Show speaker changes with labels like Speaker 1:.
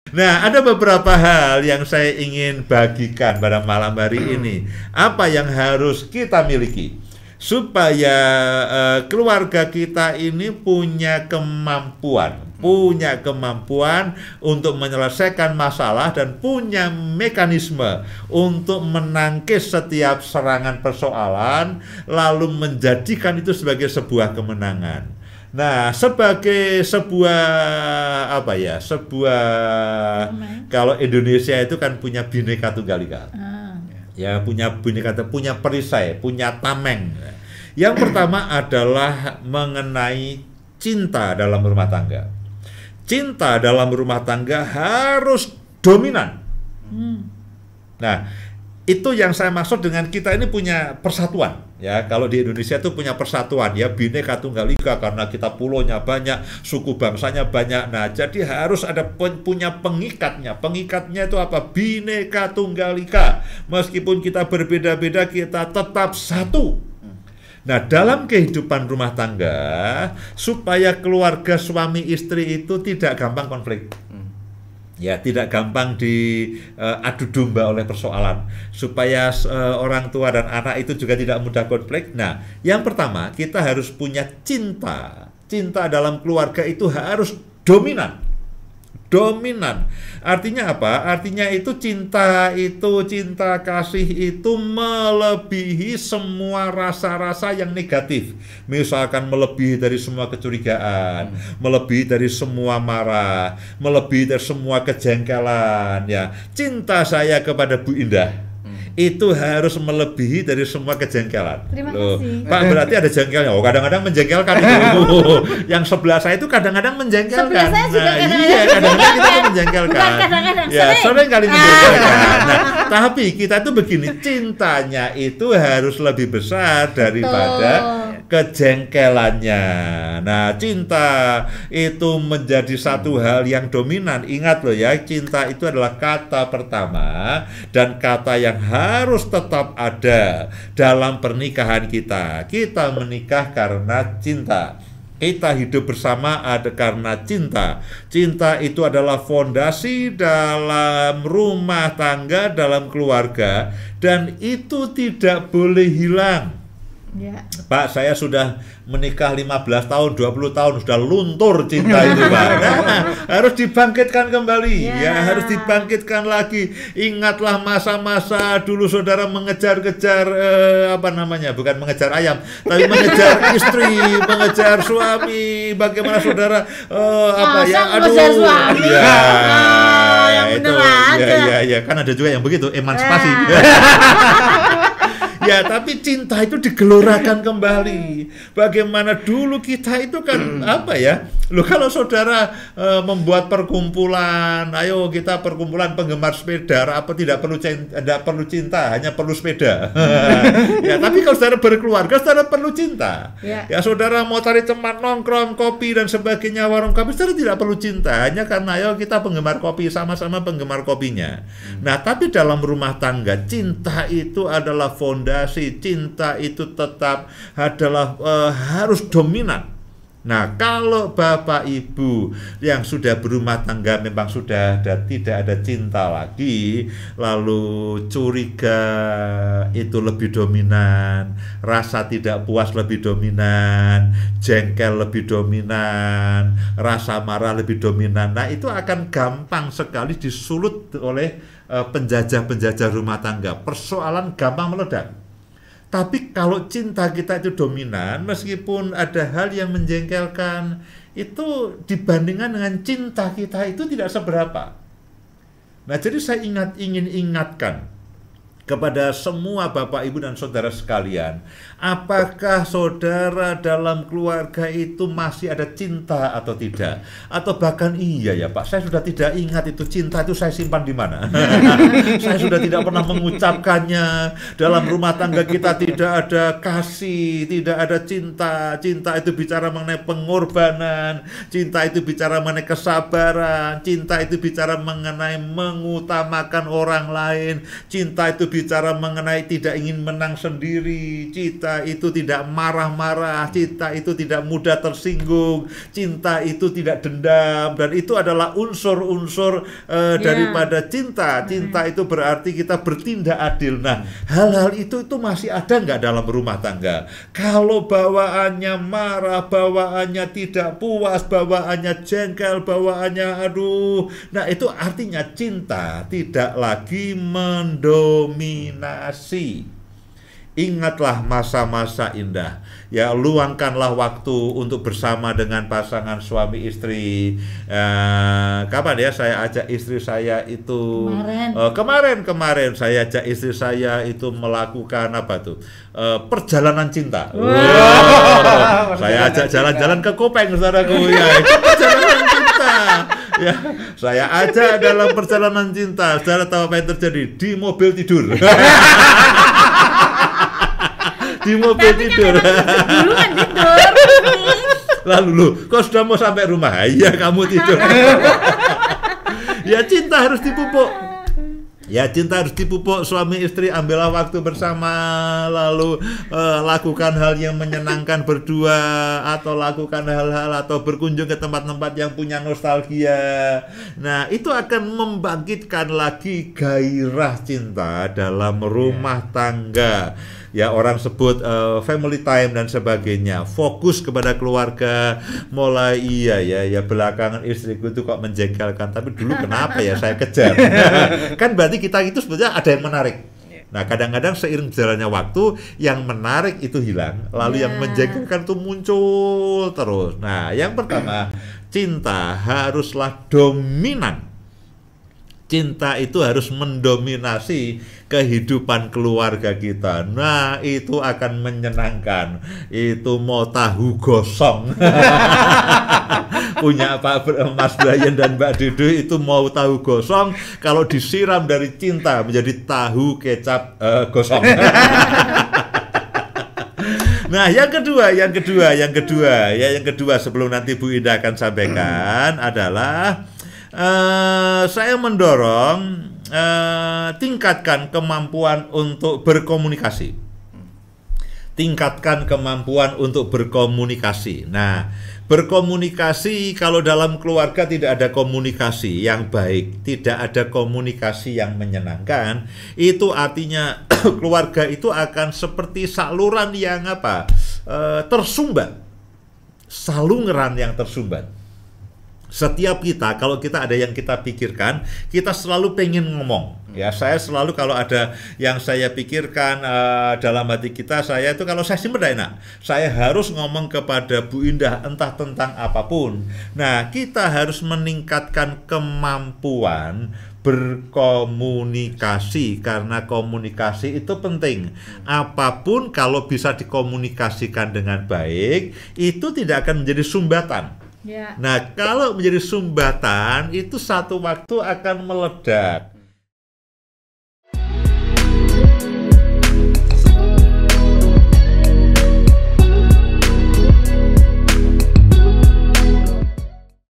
Speaker 1: Nah, ada beberapa hal yang saya ingin bagikan pada malam hari ini. Apa yang harus kita miliki supaya keluarga kita ini punya kemampuan untuk menyelesaikan masalah dan punya mekanisme untuk menangkis setiap serangan persoalan, lalu menjadikan itu sebagai sebuah kemenangan. Nah, sebagai sebuah kalau Indonesia itu kan punya Bhinneka Tunggal Ika. Ya, punya Bhinneka, punya perisai, punya tameng. Yang pertama adalah mengenai cinta dalam rumah tangga. Cinta dalam rumah tangga harus dominan. Nah, itu yang saya maksud dengan kita ini punya persatuan. Ya, kalau di Indonesia itu punya persatuan, ya, Bhinneka Tunggal Ika, karena kita pulaunya banyak, suku bangsanya banyak. Nah, jadi harus ada punya pengikatnya. Pengikatnya itu apa? Bhinneka Tunggal Ika. Meskipun kita berbeda-beda, kita tetap satu. Nah, dalam kehidupan rumah tangga, supaya keluarga suami istri itu tidak gampang konflik. Ya, tidak gampang diadu domba oleh persoalan, supaya orang tua dan anak itu juga tidak mudah konflik. Nah, yang pertama, kita harus punya cinta. Cinta dalam keluarga itu harus dominan. Artinya apa? Artinya cinta kasih itu melebihi semua rasa-rasa yang negatif. Misalkan melebihi dari semua kecurigaan, melebihi dari semua marah, melebihi dari semua kejengkelan. Ya, cinta saya kepada Bu Indah itu harus melebihi dari semua kejengkelan.
Speaker 2: Terima kasih.
Speaker 1: Pak, berarti ada jengkelnya. Oh, kadang-kadang menjengkelkan itu. Yang sebelah saya itu kadang-kadang menjengkelkan.
Speaker 2: Sebelah saya juga
Speaker 1: Iya, kadang-kadang kita tuh menjengkelkan.
Speaker 2: Bukan kadang-kadang,
Speaker 1: Ya, sering kali menjengkelkan. Nah, tapi kita tuh begini, cintanya itu harus lebih besar daripada kejengkelannya. Nah, cinta itu menjadi satu hal yang dominan. Ingat loh ya, cinta itu adalah kata pertama dan kata yang harus tetap ada dalam pernikahan kita. Kita menikah karena cinta. Kita hidup bersama ada karena cinta. Cinta itu adalah fondasi dalam rumah tangga, dalam keluarga, dan itu tidak boleh hilang.
Speaker 2: Ya.
Speaker 1: Pak, saya sudah menikah 15 tahun, 20 tahun, sudah luntur cinta itu, Pak. Nah, harus dibangkitkan kembali. Ya, harus dibangkitkan lagi. Ingatlah masa-masa dulu saudara mengejar-kejar bukan mengejar ayam, tapi mengejar istri, mengejar suami. Bagaimana saudara
Speaker 2: mengejar suami? Yang bener aja.
Speaker 1: Ya, kan ada juga yang begitu, emansipasi. Ya, tapi cinta itu digelorakan kembali. Bagaimana dulu kita itu kan kalau saudara membuat perkumpulan, ayo kita perkumpulan penggemar sepeda, apa tidak perlu cinta, hanya perlu sepeda. Ya, tapi kalau saudara berkeluarga, saudara perlu cinta. Ya, saudara mau cari tempat nongkrong, kopi dan sebagainya, warung kopi, saudara tidak perlu cinta, hanya karena ayo kita penggemar kopi, sama-sama penggemar kopinya. Nah, tapi dalam rumah tangga, cinta itu adalah fondasi. Cinta itu tetap adalah harus dominan. Nah, kalau Bapak Ibu yang sudah berumah tangga memang sudah tidak ada cinta lagi, lalu curiga itu lebih dominan, rasa tidak puas lebih dominan, jengkel lebih dominan, rasa marah lebih dominan. Nah, itu akan gampang sekali disulut oleh penjajah-penjajah rumah tangga. Persoalan gampang meledak. Tapi kalau cinta kita itu dominan, meskipun ada hal yang menjengkelkan, itu dibandingkan dengan cinta kita itu tidak seberapa. Nah, jadi saya ingin ingatkan kepada semua Bapak, Ibu, dan saudara sekalian, apakah saudara dalam keluarga itu masih ada cinta atau tidak? Atau bahkan iya ya Pak, saya sudah tidak ingat itu cinta itu saya simpan di mana. Saya sudah tidak pernah mengucapkannya. Dalam rumah tangga kita tidak ada kasih, tidak ada cinta. Cinta itu bicara mengenai pengorbanan, cinta itu bicara mengenai kesabaran, cinta itu bicara mengenai mengutamakan orang lain, cinta itu berbicara mengenai tidak ingin menang sendiri, cinta itu tidak marah-marah, cinta itu tidak mudah tersinggung, cinta itu tidak dendam, dan itu adalah unsur-unsur daripada cinta. Cinta itu berarti kita bertindak adil. Nah, hal-hal itu masih ada nggak dalam rumah tangga? Kalau bawaannya marah, bawaannya tidak puas, bawaannya jengkel, bawaannya aduh, nah itu artinya cinta tidak lagi mendominasi. Ingatlah masa-masa indah, ya, luangkanlah waktu untuk bersama dengan pasangan suami istri. Kapan ya saya ajak istri saya itu kemarin saya ajak istri saya itu melakukan apa tuh, perjalanan cinta. Saya ajak jalan-jalan ke Kopeng, saudaraku, ya, itu perjalanan cinta. Ya, saya ajak dalam perjalanan cinta. Saudara tahu apa yang terjadi? Di mobil tidur. Di mobil tidur.
Speaker 2: Dulu kan tidur.
Speaker 1: Lalu lu, kok sudah mau sampai rumah? Iya, kamu tidur. Ya, cinta harus dipupuk. Ya, cinta harus dipupuk. Suami istri ambillah waktu bersama, lalu lakukan hal yang menyenangkan berdua, atau lakukan hal-hal atau berkunjung ke tempat-tempat yang punya nostalgia. Nah, itu akan membangkitkan lagi gairah cinta dalam rumah tangga. Ya, orang sebut family time dan sebagainya, fokus kepada keluarga. Mulai ya belakangan istriku itu kok menjengkelkan, tapi dulu kenapa ya saya kejar. Kan berarti kita itu sebetulnya ada yang menarik. Nah, kadang-kadang seiring jalannya waktu, yang menarik itu hilang, lalu yang menjengkelkan itu muncul terus. Nah, yang pertama, cinta haruslah dominan. Cinta itu harus mendominasi kehidupan keluarga kita. Nah, itu akan menyenangkan. Itu mau tahu gosong. Punya Mas Brian dan Mbak Dudu itu mau tahu gosong, kalau disiram dari cinta menjadi tahu kecap gosong. Nah, yang kedua sebelum nanti Bu Indah akan sampaikan adalah saya mendorong tingkatkan kemampuan untuk berkomunikasi. Tingkatkan kemampuan untuk berkomunikasi. Nah, berkomunikasi, kalau dalam keluarga tidak ada komunikasi yang baik, tidak ada komunikasi yang menyenangkan, itu artinya keluarga itu akan seperti saluran yang tersumbat. Saluran yang tersumbat. Setiap kita, kalau kita ada yang kita pikirkan, kita selalu pengen ngomong. Ya, saya selalu kalau ada yang saya pikirkan dalam hati kita, saya itu kalau saya simpen enak, saya harus ngomong kepada Bu Indah entah tentang apapun. Nah, kita harus meningkatkan kemampuan berkomunikasi, karena komunikasi itu penting. Apapun kalau bisa dikomunikasikan dengan baik, itu tidak akan menjadi sumbatan. Nah, kalau menjadi sumbatan, itu satu waktu akan meledak.